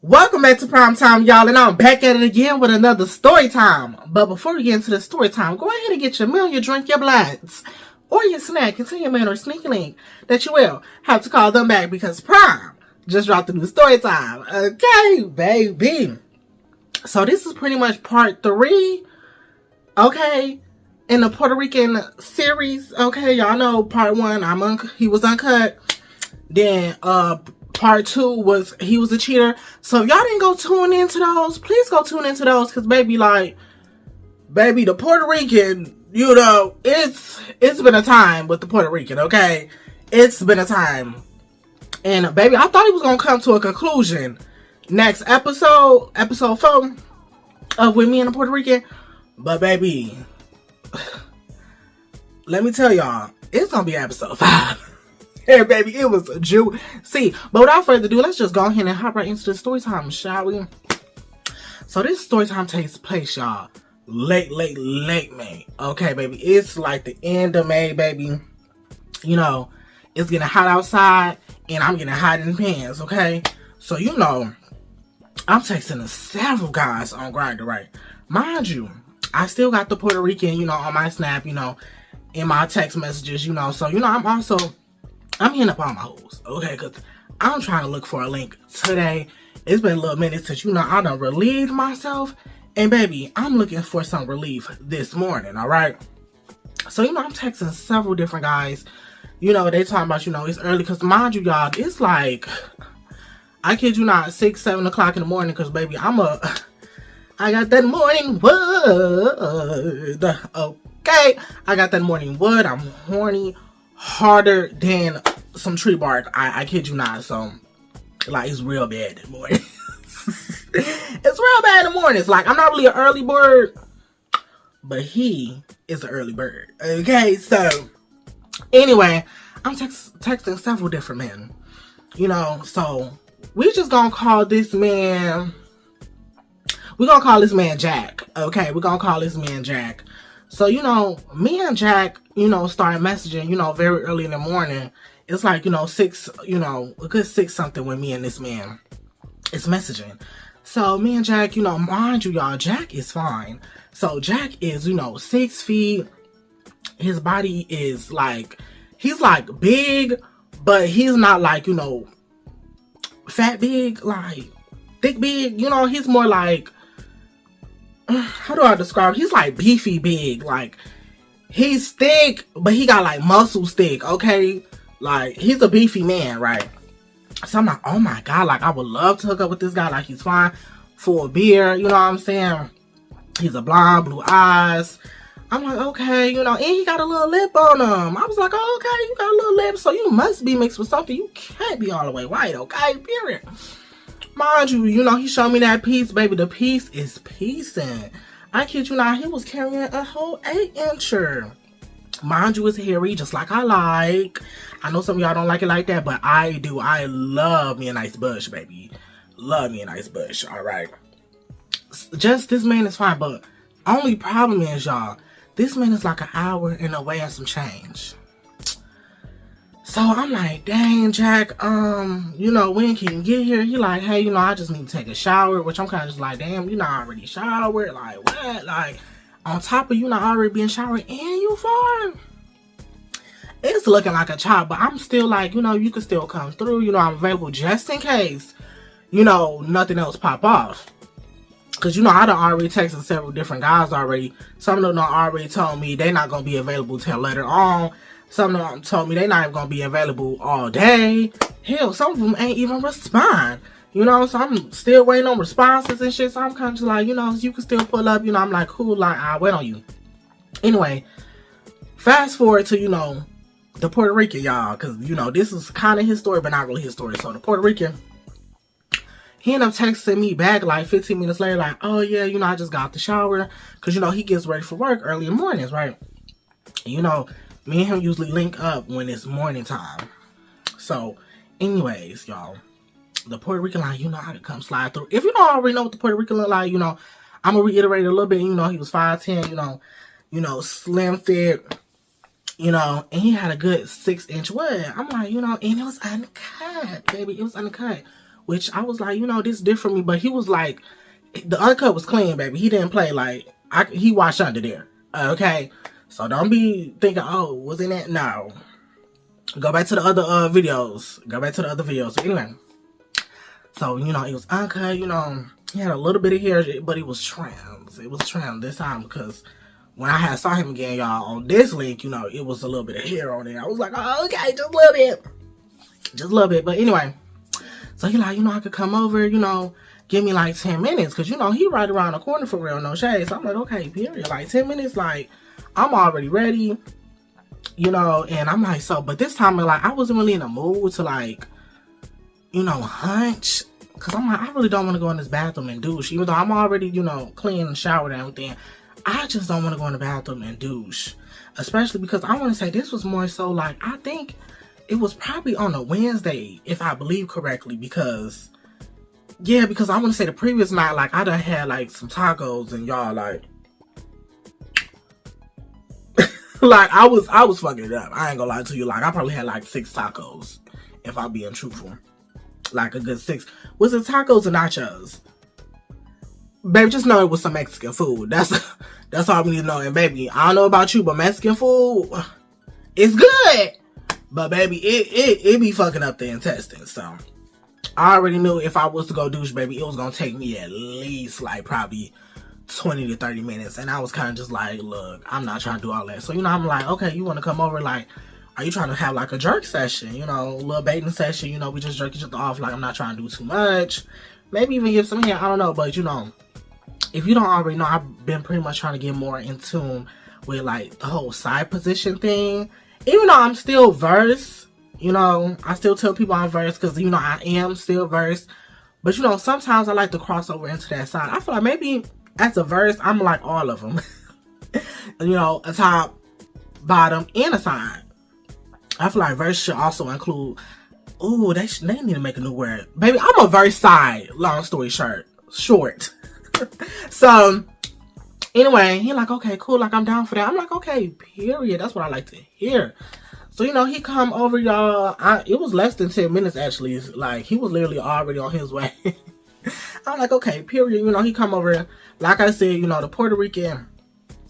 Welcome back to Prime Time, y'all, and I'm back at it again with another story time. But before we get into the story time, go ahead and get your meal, your drink, your blunts, or your snack, and tell your man or sneaky link that you will have to call them back because Prime just dropped a new story time. Okay, baby. So this is pretty much part 3, okay, in the Puerto Rican series. Okay, y'all know part 1, he was uncut. Then part 2 was he was a cheater. So if y'all didn't go tune into those, please go tune into those, because baby, the Puerto Rican, it's been a time with the Puerto Rican, okay? It's been a time. And baby, I thought he was gonna come to a conclusion next episode 4 of With Me and the Puerto Rican. But baby, let me tell y'all, it's gonna be episode 5. Yeah, baby, it was a Jew. See, but without further ado, let's just go ahead and hop right into the story time, shall we? So this story time takes place, y'all, late May. Okay, baby, it's like the end of May, baby. You know, it's getting hot outside, and I'm getting hot in the pants, okay? So, I'm texting several guys on Grindr, right? Mind you, I still got the Puerto Rican, on my Snap, in my text messages, So, I'm hitting up all my hoes, okay? Because I'm trying to look for a link today. It's been a little minute since, I done relieved myself. And, baby, I'm looking for some relief this morning, all right? So, I'm texting several different guys. They talking about, it's early. Because, mind you, y'all, it's like, I kid you not, 6, 7 o'clock in the morning. Because, baby, I got that morning wood. Okay? I got that morning wood. I'm horny. Harder than some tree bark. I kid you not. So, it's real bad in the morning. It's real bad in the morning. It's like, I'm not really an early bird, but he is an early bird. Okay, so, anyway, I'm texting several different men. So, we just gonna call this man, Jack. Okay, we're gonna call this man Jack. So, me and Jack, started messaging, very early in the morning. It's like, 6, a good 6 something when me and this man is messaging. So, me and Jack, mind you, y'all, Jack is fine. So, Jack is, 6 feet. His body is he's big, but he's not fat big, thick big. He's more how do I describe it? He's beefy big. He's thick, but he got muscles thick, okay? He's a beefy man, right? So I'm like, oh my God, I would love to hook up with this guy. He's fine for a beer, you know what I'm saying? He's a blonde, blue eyes. I'm like, okay, and he got a little lip on him. I was like, oh, okay, you got a little lip, so you must be mixed with something. You can't be all the way white, okay? Period. Mind you, he showed me that piece, baby. The piece is piecing. I kid you not, he was carrying a whole 8-incher. Mind you, it's hairy, just like I like. I know some of y'all don't like it like that, but I do. I love me a nice bush, baby. Love me a nice bush, all right? Just, this man is fine, but only problem is, y'all, this man is an hour and away and some change. So I'm like, dang, Jack, when can you get here? He like, hey, I just need to take a shower, which I'm kind of just like, damn, you not already showered? What? On top of you not already being showered and you far? It's looking like a chop, but I'm still you can still come through. I'm available just in case, nothing else pop off. Because, I done already texted several different guys already. Some of them done already told me they not going to be available till later on. Some of them told me they not even going to be available all day. Hell, some of them ain't even respond. So I'm still waiting on responses and shit. So I'm kind of just you can still pull up. I'm like, cool, I'll wait on you. Anyway, fast forward to, the Puerto Rican, y'all. Because, this is kind of his story, but not really his story. So the Puerto Rican, he ended up texting me back 15 minutes later, oh yeah, I just got out the shower. Because, he gets ready for work early in the mornings, right? And, me and him usually link up when it's morning time. So, anyways, y'all, the Puerto Rican, I can come slide through. If you don't already know what the Puerto Rican look like, I'm going to reiterate a little bit. He was 5'10", slim fit, and he had a good 6-inch wood. I'm like, and it was uncut, baby. It was uncut. which I was like, you know, this different for me. But he was like, the uncut was clean, baby. He didn't play like, he washed under there. Okay? So don't be thinking, oh, was in that? No. Go back to the other videos. Go back to the other videos. So anyway. So, you know, it was uncut, you know. He had a little bit of hair, but it was trimmed. It was trimmed this time because when I saw him again, y'all, on this link, you know, it was a little bit of hair on there. I was like, oh, okay, just a little bit. Just a little bit. But anyway. So he like, you know, I could come over, you know, give me like 10 minutes. Because, you know, he right around the corner for real, no shade. So I'm like, okay, period. Like 10 minutes, like, I'm already ready. You know, and I'm like, so, but this time, like, I wasn't really in the mood to, like, you know, hunch. Because I'm like, I really don't want to go in this bathroom and douche. Even though I'm already, you know, clean and showered and everything. I just don't want to go in the bathroom and douche. Especially because I want to say this was more so, like, I think it was probably on a Wednesday, if I believe correctly. Because, yeah, because I want to say the previous night, like, I done had, like, some tacos and y'all, like, like, I was fucking it up. I ain't gonna lie to you. Like, I probably had like 6 tacos, if I'm being truthful. Like a good 6. Was it tacos or nachos? Baby, just know it was some Mexican food. That's all we need to know. And baby, I don't know about you, but Mexican food, it's good. But baby, it be fucking up the intestines. So I already knew if I was to go douche, baby, it was gonna take me at least like probably 20 to 30 minutes. And I was kind of just like, look, I'm not trying to do all that. So, you know, I'm like, okay, you want to come over? Like, are you trying to have like a jerk session? You know, a little baiting session. You know, we just jerk each other off. Like, I'm not trying to do too much. Maybe even give some hair. I don't know. But, you know, if you don't already know, I've been pretty much trying to get more in tune with like the whole side position thing. Even though I'm still versed, you know, I still tell people I'm versed because, you know, I am still versed. But, you know, sometimes I like to cross over into that side. I feel like maybe as a verse, I'm like all of them. You know, a top, bottom, and a side. I feel like verse should also include, ooh, they need to make a new word. Baby, I'm a verse side, long story short. So, anyway, he like, okay, cool, like I'm down for that. I'm like, okay, period. That's what I like to hear. So, you know, he come over, y'all. It was less than 10 minutes, actually. Like, he was literally already on his way. I'm like, okay, period. You know, he come over. Like I said, you know, the Puerto Rican,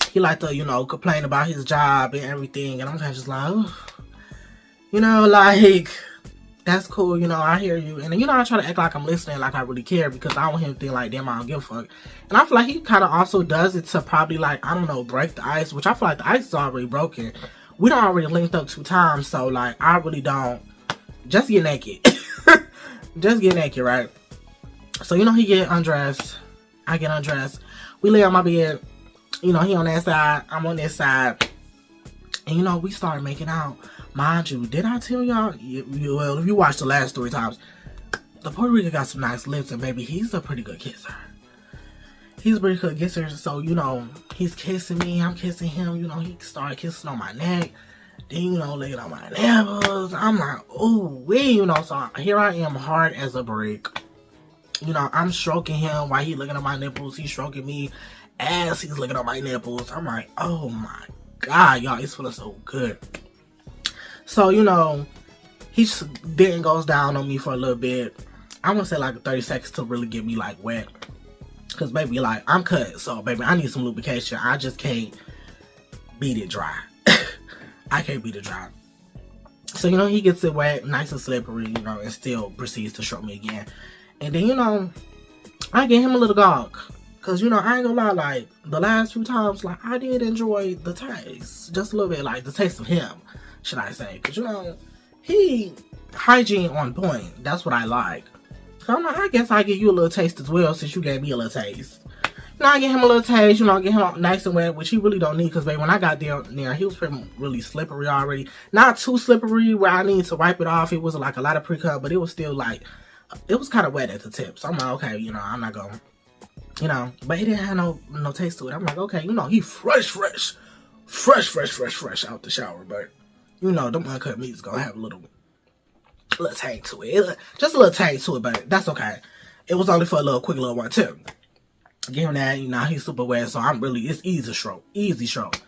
he like to, you know, complain about his job and everything. And I'm kind of just like, oh, you know, like, that's cool. You know, I hear you. And, you know, I try to act like I'm listening, like I really care. Because I don't want him to think like, damn, I don't give a fuck. And I feel like he kind of also does it to probably, like, I don't know, break the ice. Which I feel like the ice is already broken. We done already linked up 2 times. So, like, I really don't. Just get naked. Just get naked, right? So, you know, he get undressed. I get undressed. We lay on my bed. You know, he on that side. I'm on this side. And, you know, we started making out. Mind you, did I tell y'all? Well, if you watched the last 3 times, the Puerto Rican got some nice lips. And, baby, he's a pretty good kisser. He's a pretty good kisser. So, you know, he's kissing me. I'm kissing him. You know, he started kissing on my neck. Then, you know, licking on my nipples. I'm like, ooh, wee. You know, so here I am, hard as a brick. You know, I'm stroking him while he's looking at my nipples. He's stroking me as he's looking at my nipples. I'm like, oh my God, y'all, it's feeling so good. So, you know, he just then goes down on me for a little bit. I want to say like 30 seconds to really get me like wet. Because, baby, like, I'm cut. So, baby, I need some lubrication. I just can't beat it dry. I can't beat it dry. So, you know, he gets it wet, nice and slippery, you know, and still proceeds to stroke me again. And then, you know, I gave him a little gawk. Because, you know, I ain't gonna lie, like, the last few times, like, I did enjoy the taste. Just a little bit, like, the taste of him, should I say. Because, you know, he, hygiene on point. That's what I like. So I'm like, I guess I give you a little taste as well, since you gave me a little taste. You know, I give him a little taste, you know, get him nice and wet, which he really don't need. Because, baby, when I got there, he was pretty really slippery already. Not too slippery where I need to wipe it off. It was, like, a lot of pre-cut, but it was still, like, it was kind of wet at the tip. So I'm like, okay, you know, I'm not going to, you know. But he didn't have no taste to it. I'm like, okay, you know, he fresh out the shower. But, you know, them uncut meats going to have a little tang to it. Just a little tang to it, but that's okay. It was only for a quick little one, too. Give him that, you know, he's super wet. So it's easy stroke. Easy stroke.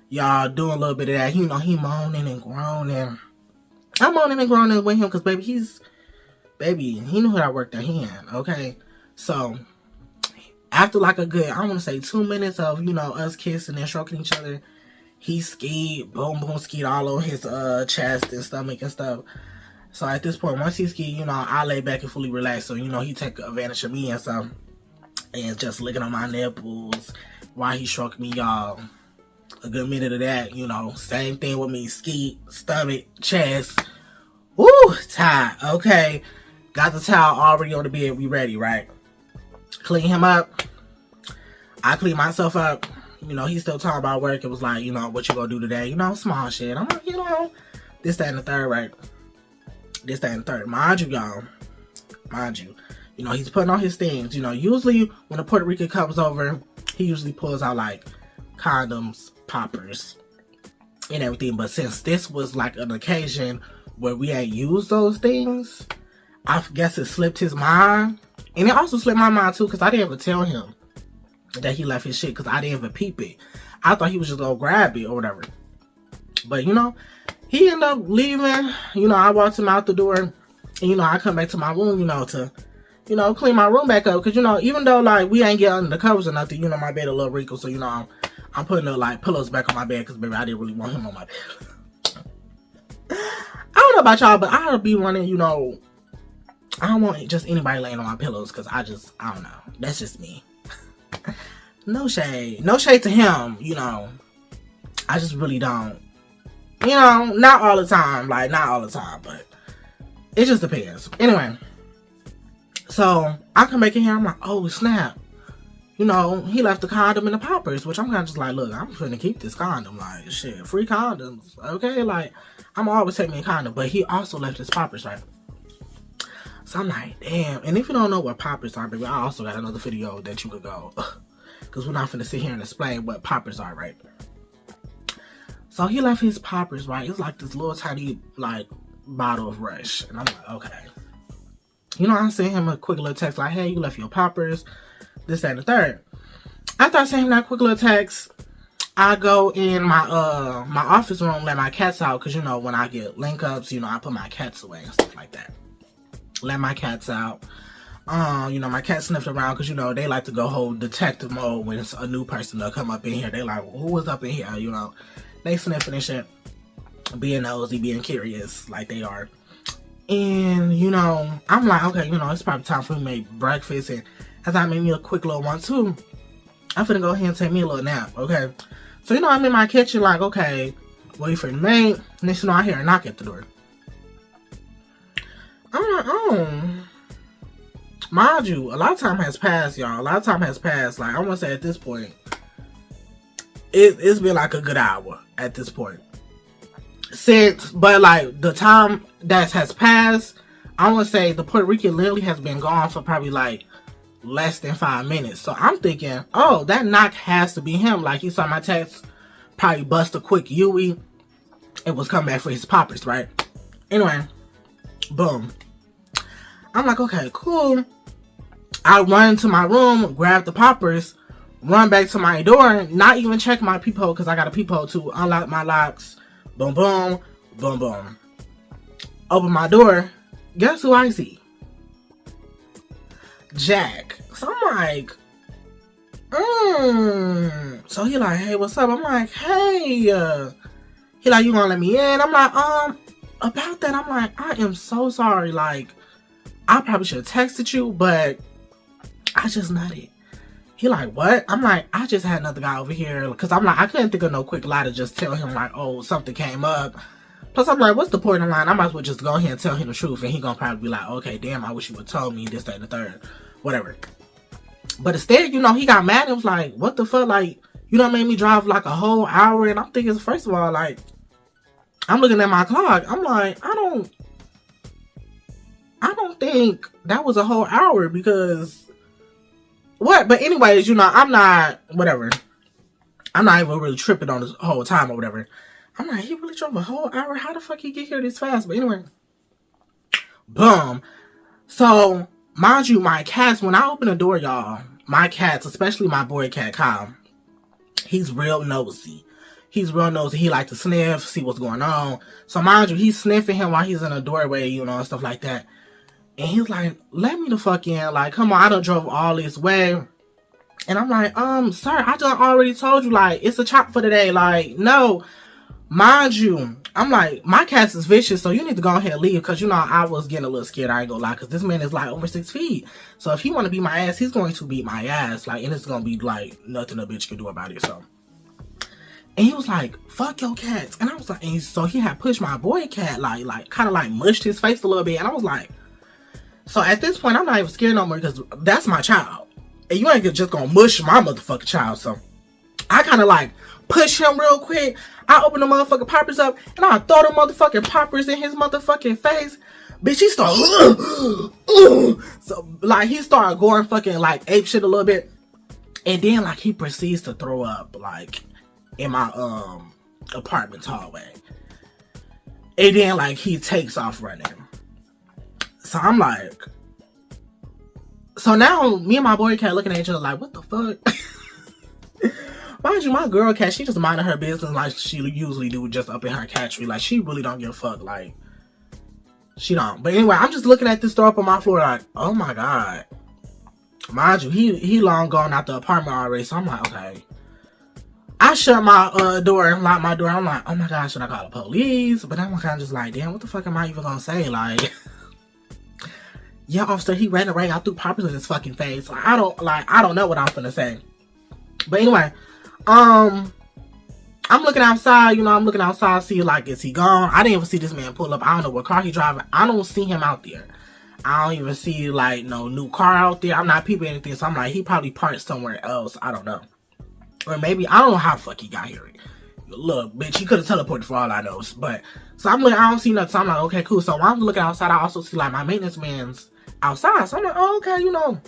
Y'all doing a little bit of that. You know, he moaning and groaning. I'm moaning and groaning with him because, baby, he's baby, he knew that worked at hand, okay? So, after like a good, I want to say 2 minutes of, you know, us kissing and stroking each other, he skied, boom, boom, skied all on his chest and stomach and stuff. So at this point, once he skied, you know, I lay back and fully relax. So, you know, he take advantage of me and stuff. And just licking on my nipples while he stroked me, y'all. A good minute of that, you know. Same thing with me, ski, stomach, chest. Woo, tight. Okay. Got the towel already on the bed. We ready, right? Clean him up. I clean myself up. You know, he's still talking about work. It was like, you know, what you gonna do today? You know, small shit. I'm like, you know, this, that, and the third, right? This, that, and the third. Mind you, y'all. Mind you. You know, he's putting on his things. You know, usually when a Puerto Rican comes over, he usually pulls out, like, condoms, poppers, and everything. But since this was, like, an occasion where we had used those things, I guess it slipped his mind. And it also slipped my mind, too, because I didn't even tell him that he left his shit, because I didn't even peep it. I thought he was just gonna grab it or whatever. But, you know, he ended up leaving. You know, I walked him out the door. And, you know, I come back to my room, you know, to, you know, clean my room back up. Because, you know, even though, like, we ain't get under the covers or nothing, you know, my bed a little wrinkled. So, you know, I'm putting the, like, pillows back on my bed. Because, baby, I didn't really want him on my bed. I don't know about y'all, but I'll be running, you know, I don't want just anybody laying on my pillows. Because I don't know. That's just me. No shade. No shade to him, you know. I just really don't. You know, not all the time. Like, not all the time, but it just depends. Anyway. So, I come back in here, I'm like, oh, snap. You know, he left the condom and the poppers, which I'm kind of just like, look, I'm trying to keep this condom. Like, shit, free condoms. Okay? Like, I'm always taking me a condom. But he also left his poppers, right? So, I'm like, damn. And if you don't know what poppers are, baby, I also got another video that you could go. Because we're not finna sit here and explain what poppers are, right? So he left his poppers, right? It's like this little tiny, like, bottle of Rush. And I'm like, okay. You know, I sent him a quick little text like, hey, you left your poppers. This, that, and the third. After I sent him that quick little text, I go in my my office room, let my cats out. Because, you know, when I get link ups, you know, I put my cats away and stuff like that. Let my cats out. You know, my cat sniffed around because, you know, they like to go whole detective mode when it's a new person to come up in here. They like, well, who was up in here? You know, they sniffing and shit, being nosy, being curious, like they are. And, you know, I'm like, okay, you know, it's probably time for me to make breakfast. And as I made me a quick little one, too, I'm finna go ahead and take me a little nap, okay? So, you know, I'm in my kitchen like, okay, wait for the maid. Next, you know, I hear a knock at the door. I'm like, oh. Mind you, a lot of time has passed, y'all. A lot of time has passed. Like, I want to say at this point, it's been like a good hour at this point. But like, the time that has passed, I want to say the Puerto Rican literally has been gone for probably like less than 5 minutes. So I'm thinking, oh, that knock has to be him. Like, he saw my text, probably bust a quick Yui, and was coming back for his poppers, right? Anyway, boom. I'm like, okay, cool. I run to my room, grab the poppers, run back to my door, not even check my peephole, because I got a peephole to unlock my locks. Boom, boom, boom, boom. Open my door. Guess who I see? Jack. So I'm like, So he like, hey, what's up? I'm like, hey. He like, you gonna let me in? I'm like, about that, I'm like, I am so sorry. Like, I probably should have texted you, but I just nutted. He like, what? I'm like, I just had another guy over here. Because I'm like, I couldn't think of no quick lie to just tell him, like, oh, something came up. Plus, I'm like, what's the point in line? I might as well just go ahead and tell him the truth. And he gonna probably be like, okay, damn, I wish you would have told me this, that, and the third. Whatever. But instead, you know, he got mad and was like, what the fuck? Like, you done made me drive like a whole hour. And I'm thinking, first of all, like, I'm looking at my clock. I'm like, I don't think that was a whole hour because... What? But anyways, you know, I'm not, whatever. I'm not even really tripping on this whole time or whatever. I'm like, he really drove a whole hour? How the fuck he get here this fast? But anyway, boom. So, mind you, my cats, when I open the door, y'all, my cats, especially my boy cat, Kyle, he's real nosy. He's real nosy. He like to sniff, see what's going on. So, mind you, he's sniffing him while he's in the doorway, you know, and stuff like that. And he's like, let me the fuck in. Like, come on, I done drove all this way. And I'm like, sir, I done already told you, like, it's a chop for today. Like, no. Mind you, I'm like, my cat is vicious, so you need to go ahead and leave. Because, you know, I was getting a little scared. I ain't gonna lie. Because this man is, like, over 6 feet. So if he want to beat my ass, he's going to beat my ass. Like, and it's going to be, like, nothing a bitch can do about it. So. And he was like, fuck your cats. And I was like, and so he had pushed my boy cat, like, kind of, like, mushed his face a little bit. And I was like, so at this point, I'm not even scared no more because that's my child. And you ain't just gonna mush my motherfucking child. So I kind of like push him real quick. I open the motherfucking poppers up and I throw the motherfucking poppers in his motherfucking face. Bitch, he started, so like he started going fucking like ape shit a little bit. And then like he proceeds to throw up like in my apartment hallway. And then like he takes off running. So I'm like, so now me and my boy cat looking at each other like, what the fuck? Mind you, my girl cat, she just minding her business like she usually do, just up in her cat tree. Like, she really don't give a fuck. Like, she don't. But anyway, I'm just looking at this door up on my floor like, oh my God. Mind you, he long gone out the apartment already. So I'm like, okay. I shut my door and lock my door. I'm like, oh my God, should I call the police? But I'm kind of just like, damn, what the fuck am I even gonna say? Like, yeah, officer, he ran away. I threw poppers in his fucking face. Like, I don't know what I'm finna say. But anyway, I'm looking outside. You know, I'm looking outside, see like, is he gone? I didn't even see this man pull up. I don't know what car he driving. I don't see him out there. I don't even see like no new car out there. I'm not peeping anything, so I'm like, he probably parked somewhere else. I don't know, or maybe I don't know how the fuck he got here. Look, bitch, he could have teleported for all I know. But so I'm looking, I don't see nothing. So I'm like, okay, cool. So while I'm looking outside, I also see like my maintenance man's outside. So I'm like, oh, okay, you know,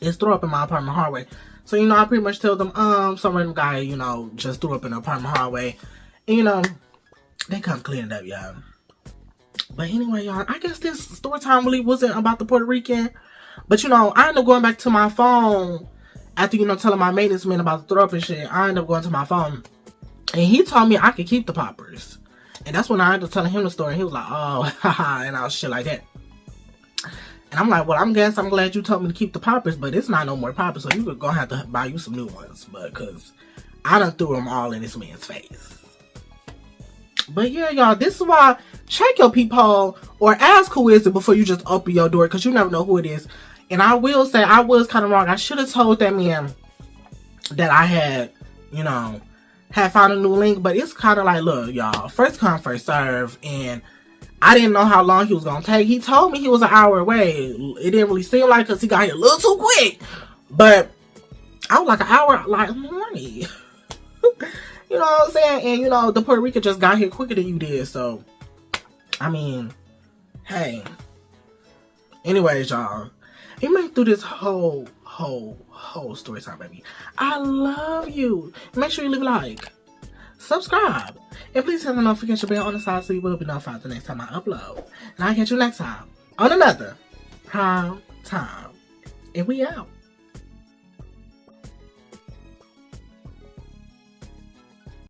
it's throw up in my apartment hallway. So, you know, I pretty much told them, some random guy, you know, just threw up in the apartment hallway. And, you know, they come clean it up, y'all. But anyway, y'all, I guess this story time really wasn't about the Puerto Rican. But, you know, I ended up going back to my phone after, you know, telling my maintenance man about the throw up and shit. I ended up going to my phone. And he told me I could keep the poppers. And that's when I ended up telling him the story. He was like, oh, haha, and all shit like that. And I'm like, well, I'm glad you told me to keep the poppers, but it's not no more poppers, so you're gonna have to buy you some new ones. But, cause I done threw them all in this man's face. But yeah, y'all, this is why, check your peephole or ask who is it before you just open your door, cause you never know who it is. And I will say, I was kind of wrong. I should have told that man that I had, you know, had found a new link, but it's kind of like, look, y'all, first come, first serve, and I didn't know how long he was going to take. He told me he was an hour away. It didn't really seem like, because he got here a little too quick. But I was like an hour, like, morning. You know what I'm saying? And, you know, the Puerto Rican just got here quicker than you did. So, I mean, hey. Anyways, y'all. He made through this whole story time, baby. I love you. Make sure you leave a like. Subscribe. And please hit the notification bell on the side so you will be notified the next time I upload. And I'll catch you next time on another Prime Time. And we out.